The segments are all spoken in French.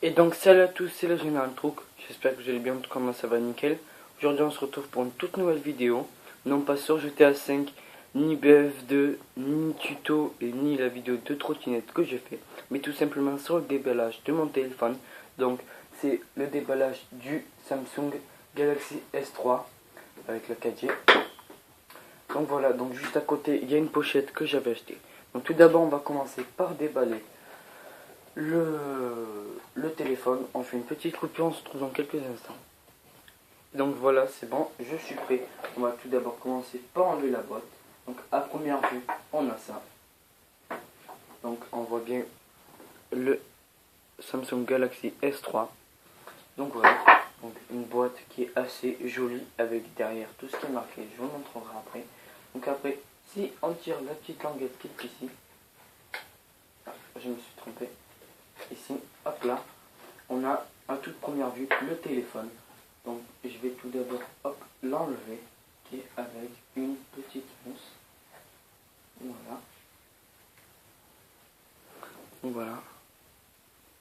Et donc salut à tous, c'est le Général Truc, j'espère que vous allez bien, en tout cas moi ça va nickel. Aujourd'hui on se retrouve pour une toute nouvelle vidéo, non pas sur GTA 5, ni BF2, ni tuto et ni la vidéo de trottinette que j'ai fait, mais tout simplement sur le déballage de mon téléphone. Donc c'est le déballage du Samsung Galaxy S3 avec la 4G. Donc voilà, donc juste à côté il y a une pochette que j'avais achetée. Donc tout d'abord on va commencer par déballer le téléphone. On fait une petite coupure, on se retrouve dans quelques instants. Donc voilà, c'est bon, je suis prêt. On va tout d'abord commencer par enlever la boîte. Donc à première vue, on a ça. Donc on voit bien le Samsung Galaxy S3. Donc voilà, donc une boîte qui est assez jolie avec derrière tout ce qui est marqué. Je vous montrerai après. Donc après, si on tire la petite languette qui est ici, je me suis trompé. Ici, hop là, on a à toute première vue le téléphone. Donc je vais tout d'abord l'enlever, qui est avec une petite mousse. Voilà. Donc voilà.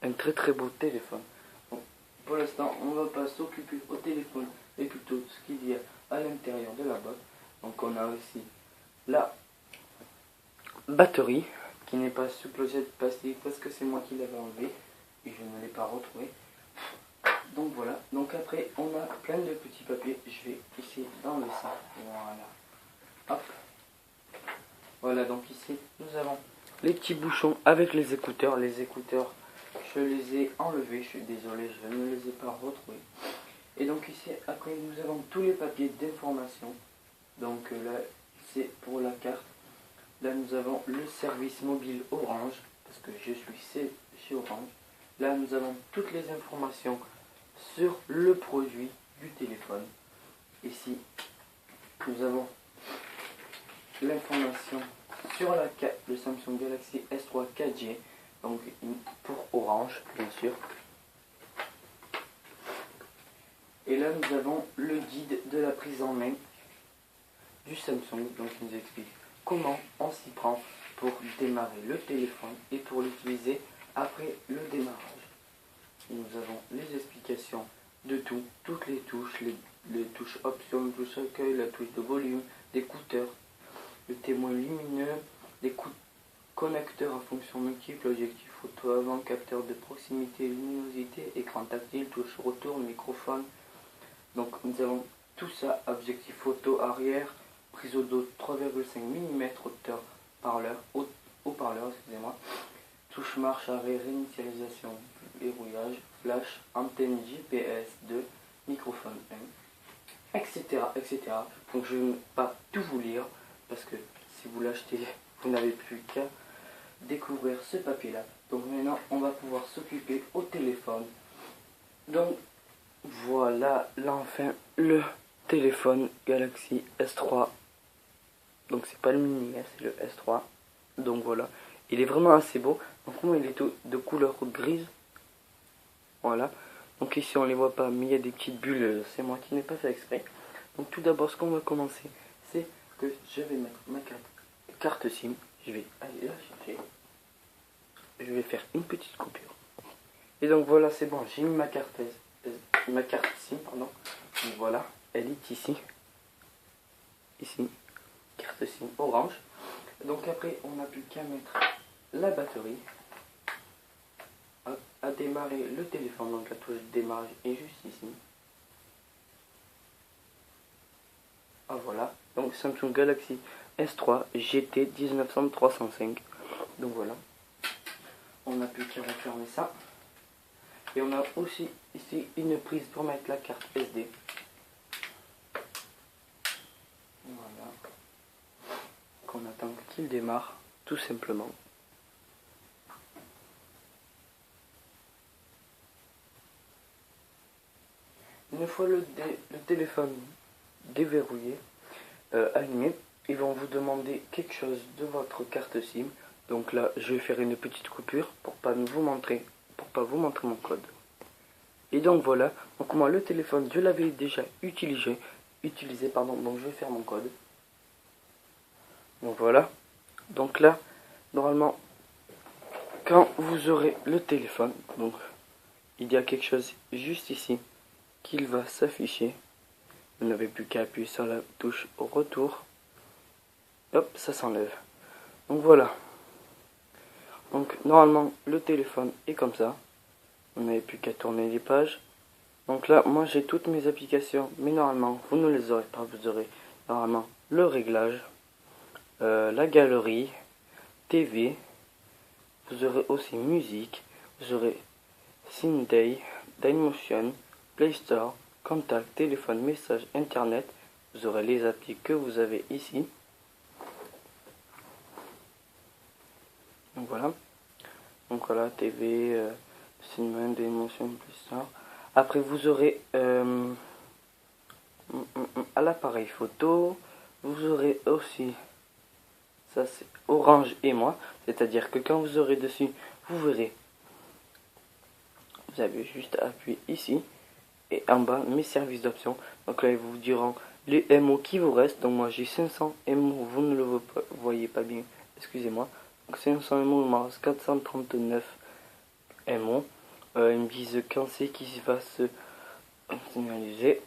Un très très beau téléphone. Donc, pour l'instant, on ne va pas s'occuper au téléphone, mais plutôt ce qu'il y a à l'intérieur de la boîte. Donc on a aussi la batterie, qui n'est pas sous clochette de plastique parce que c'est moi qui l'avais enlevé et je ne l'ai pas retrouvé. Donc voilà, donc après on a plein de petits papiers, je vais essayer d'enlever ça, voilà, hop, voilà, donc ici nous avons les petits bouchons avec les écouteurs je les ai enlevés, je suis désolé, je ne les ai pas retrouvés. Et donc ici après nous avons tous les papiers d'information, donc là c'est pour la carte, là nous avons le service mobile Orange, parce que je suis chez Orange, là nous avons toutes les informations sur le produit du téléphone. Ici, nous avons l'information sur le Samsung Galaxy S3 4G, donc pour Orange, bien sûr. Et là, nous avons le guide de la prise en main du Samsung, donc il nous explique comment on s'y prend pour démarrer le téléphone et pour l'utiliser après le démarrage. Nous avons les explications de tout, toutes les touches, les touches options, le touche accueil, la touche de volume, d'écouteurs, le témoin lumineux, les connecteurs à fonction multiple, objectif photo avant, capteur de proximité, luminosité, écran tactile, touche retour, microphone. Donc nous avons tout ça, objectif photo arrière, prise audio 3,5 mm, haut-parleur, excusez-moi, touche marche arrêt, réinitialisation, verrouillage, flash, antenne GPS 2, microphone 1, etc., etc. Donc je ne vais pas tout vous lire, parce que si vous l'achetez, vous n'avez plus qu'à découvrir ce papier-là. Donc maintenant, on va pouvoir s'occuper au téléphone. Donc voilà, là enfin, le téléphone Galaxy S3. Donc c'est pas le mini, c'est le S3. Donc voilà, il est vraiment assez beau. Donc moi il est de couleur grise. Voilà. Donc ici on les voit pas, mais il y a des petites bulles, c'est moi qui n'ai pas fait exprès. Donc tout d'abord ce qu'on va commencer, c'est que je vais mettre ma carte SIM. Je vais aller la chercher. Je vais faire une petite coupure. Et donc voilà, c'est bon, j'ai mis ma carte SIM, pardon. Donc voilà, elle est ici. Ici, carte SIM orange. Donc après, on n'a plus qu'à mettre la batterie, à démarrer le téléphone. Donc la touche de démarrage est juste ici. Ah voilà, donc Samsung Galaxy S3 GT 19305. Donc voilà, on n'a plus qu'à refermer ça. Et on a aussi ici une prise pour mettre la carte SD. Voilà. Qu'on attend qu'il démarre, tout simplement. Une fois le téléphone déverrouillé, allumé, ils vont vous demander quelque chose de votre carte SIM. Donc là, je vais faire une petite coupure pour pas vous montrer mon code. Et donc voilà, donc moi le téléphone, je l'avais déjà utilisé, donc je vais faire mon code. Donc voilà, donc là, normalement, quand vous aurez le téléphone, donc il y a quelque chose juste ici qu'il va s'afficher. Vous n'avez plus qu'à appuyer sur la touche retour. Hop, ça s'enlève. Donc voilà. Donc normalement le téléphone est comme ça. Vous n'avez plus qu'à tourner les pages. Donc là, moi j'ai toutes mes applications, mais normalement vous ne les aurez pas. Vous aurez normalement le réglage, la galerie, TV. Vous aurez aussi musique. Vous aurez Synday, Dailymotion, Play Store, Contact, téléphone, message, internet. Vous aurez les applis que vous avez ici. Donc voilà, TV, Cinéma, Dailymotion, Play Store. Après vous aurez à l'appareil photo, vous aurez aussi, ça c'est Orange et moi, c'est-à-dire que quand vous aurez dessus, vous verrez, vous avez juste à appuyer ici, et en bas, mes services d'options. Donc là, ils vous diront les MO qui vous restent. Donc moi, j'ai 500 MO, vous ne le voyez pas bien, excusez-moi. Donc 500 MO, il me reste 439 MO. Ils me disent quand c'est qui va se finaliser.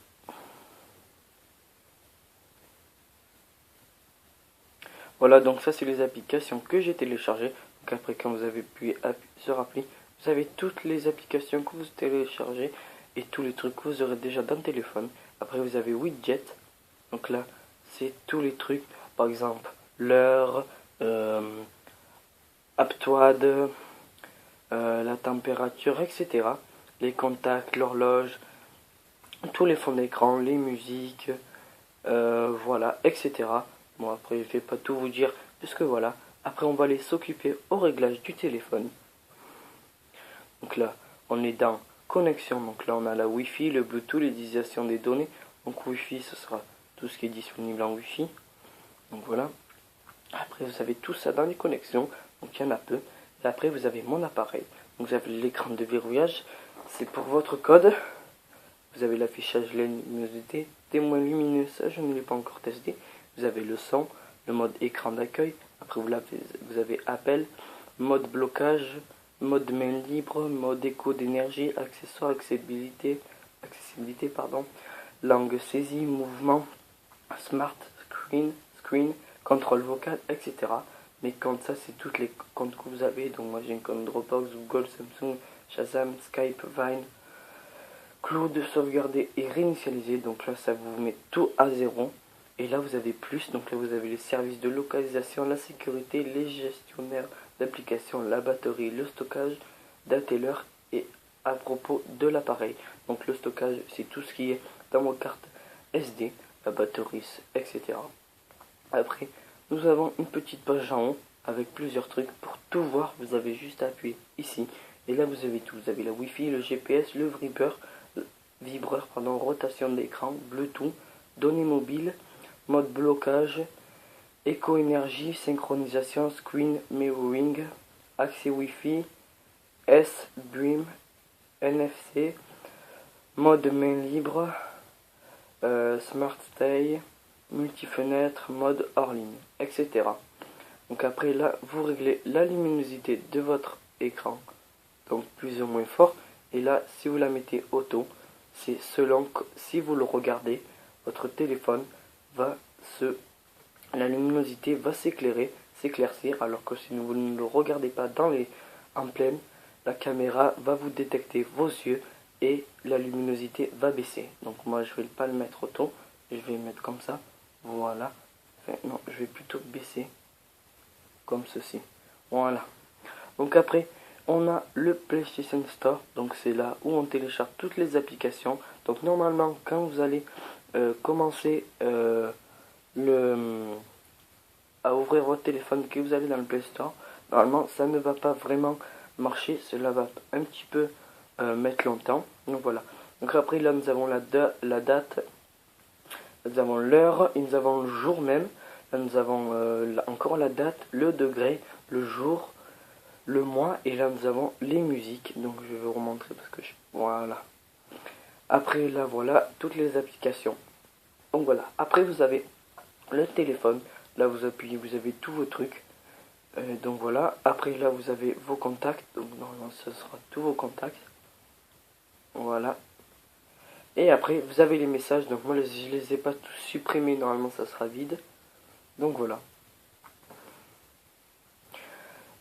Voilà, donc ça c'est les applications que j'ai téléchargées. Donc après, quand vous avez appuyé sur appli, vous avez toutes les applications que vous téléchargez et tous les trucs que vous aurez déjà dans le téléphone. Après vous avez widget. Donc là, c'est tous les trucs, par exemple l'heure, Aptoide, la température, etc. Les contacts, l'horloge, tous les fonds d'écran, les musiques, voilà, etc. Bon, après, je vais pas tout vous dire, puisque voilà. Après, on va aller s'occuper au réglage du téléphone. Donc là, on est dans connexion. Donc là, on a la Wi-Fi, le Bluetooth, l'utilisation des données. Donc Wi-Fi, ce sera tout ce qui est disponible en Wi-Fi. Donc voilà. Après, vous avez tout ça dans les connexions. Donc il y en a peu. Et après, vous avez mon appareil. Donc vous avez l'écran de verrouillage. C'est pour votre code. Vous avez l'affichage luminosité. Témoin lumineux, ça je ne l'ai pas encore testé. Vous avez le son, le mode écran d'accueil. Après vous avez appel, mode blocage, mode main libre, mode écho d'énergie, accessoires, accessibilité, langue saisie, mouvement, smart screen, contrôle vocal, etc. Les comptes, ça c'est toutes les comptes que vous avez. Donc moi j'ai un compte Dropbox, Google, Samsung, Shazam, Skype, Vine, Cloud, sauvegarder et réinitialiser. Donc là ça vous met tout à zéro. Et là vous avez plus, donc là vous avez les services de localisation, la sécurité, les gestionnaires d'applications, la batterie, le stockage, date et l'heure et à propos de l'appareil. Donc le stockage c'est tout ce qui est dans vos cartes SD, la batterie, etc. Après nous avons une petite page en haut avec plusieurs trucs. Pour tout voir vous avez juste à appuyer ici. Et là vous avez tout, vous avez la Wi-Fi, le GPS, le vibreur, rotation d'écran, Bluetooth, données mobiles, mode blocage, éco-énergie, synchronisation, screen mirroring, accès Wi-Fi, S-Beam, NFC, mode main libre, Smart Stay, multi-fenêtre, mode hors ligne, etc. Donc après là, vous réglez la luminosité de votre écran, donc plus ou moins fort. Et là, si vous la mettez auto, c'est selon si vous le regardez, votre téléphone la luminosité va s'éclaircir, alors que si vous ne le regardez pas en pleine, la caméra va vous détecter vos yeux et la luminosité va baisser. Donc moi je vais pas le mettre auto, je vais le mettre comme ça, voilà. Enfin, non, je vais plutôt baisser comme ceci, voilà. Donc après on a le PlayStation Store, donc c'est là où on télécharge toutes les applications. Donc normalement quand vous allez commencer à ouvrir votre téléphone, que vous allez dans le Play Store, normalement ça ne va pas vraiment marcher, cela va un petit peu mettre longtemps. Donc voilà. Donc après là nous avons la date, nous avons l'heure et nous avons le jour même. Là nous avons encore la date, le degré, le jour, le mois, et là nous avons les musiques. Donc je vais vous remontrer parce que voilà. Après là voilà toutes les applications. Donc voilà. Après vous avez le téléphone. Là vous appuyez, vous avez tous vos trucs. Donc voilà. Après là vous avez vos contacts. Donc normalement ce sera tous vos contacts. Voilà. Et après, vous avez les messages. Donc moi, je les ai pas tous supprimés. Normalement, ça sera vide. Donc voilà.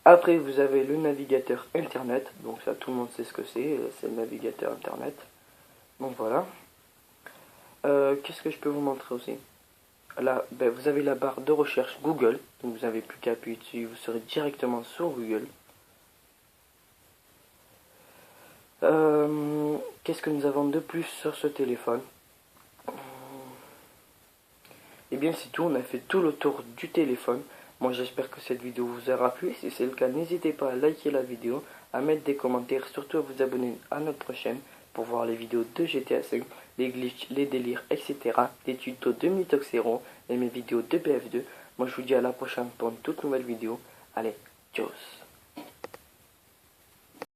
Après, vous avez le navigateur Internet. Donc ça, tout le monde sait ce que c'est. C'est le navigateur Internet. Donc voilà. Qu'est-ce que je peux vous montrer aussi? Là, ben, vous avez la barre de recherche Google. Donc vous n'avez plus qu'à appuyer dessus. Vous serez directement sur Google. Qu'est-ce que nous avons de plus sur ce téléphone? Et bien c'est tout, on a fait tout le tour du téléphone. Moi j'espère que cette vidéo vous aura plu. Si c'est le cas, n'hésitez pas à liker la vidéo, à mettre des commentaires, surtout à vous abonner à notre chaîne pour voir les vidéos de GTA 5, les glitches, les délires, etc. Les tutos de Mitox Hero et mes vidéos de BF2. Moi je vous dis à la prochaine pour une toute nouvelle vidéo. Allez, tchuss!